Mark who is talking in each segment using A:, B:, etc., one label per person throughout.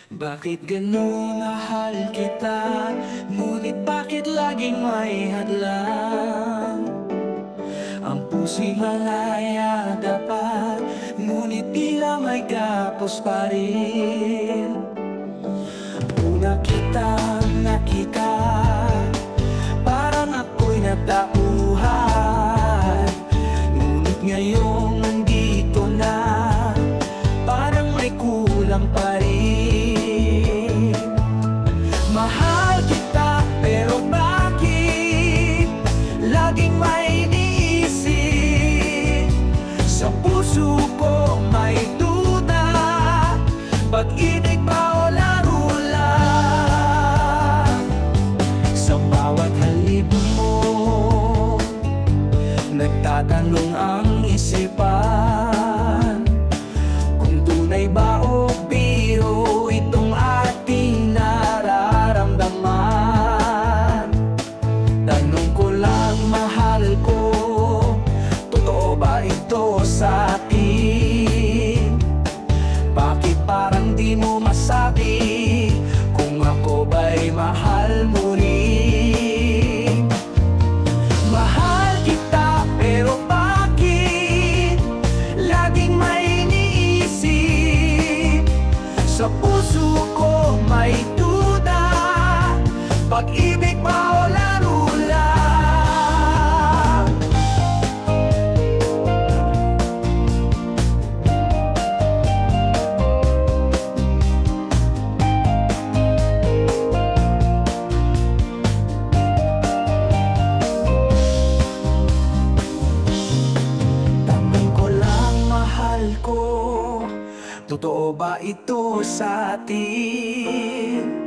A: Bakit ganun mahal kita? Ngunit bakit laging may hadlang? Ang puso'y malaya dapat, ngunit tila may gapos pa rin. Una kitang nakita, parang ako'y natauhan. Ngunit ngayong nandito na, parang may kulang pa rin. Mahal kita, pero bakit laging may iniisip? Sa puso ko may duda, pag-ibig ba o laro lang? Sa bawat halip mo, nagtatanong ang isipan, kung tunay ba o biro itong ating nararamdaman. Tanong ko lang, mahal ko, totoo ba ito sa atin? Bakit parang di mo masabi kung ako ba'y mahal mo rin? Mahal kita, pero bakit laging may iniisip? Sa puso ko may duda, pag-ibig ba o laro lang? Tanong ko lang, mahal ko, totoo ba ito sa atin?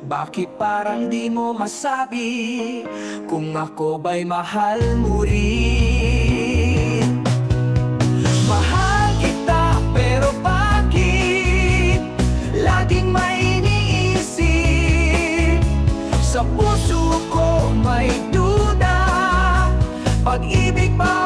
A: Bakit parang di mo masabi kung ako ba'y mahal mo rin? Mahal kita, pero bakit laging may iniisip? Sa puso ko may duda, pag-ibig ba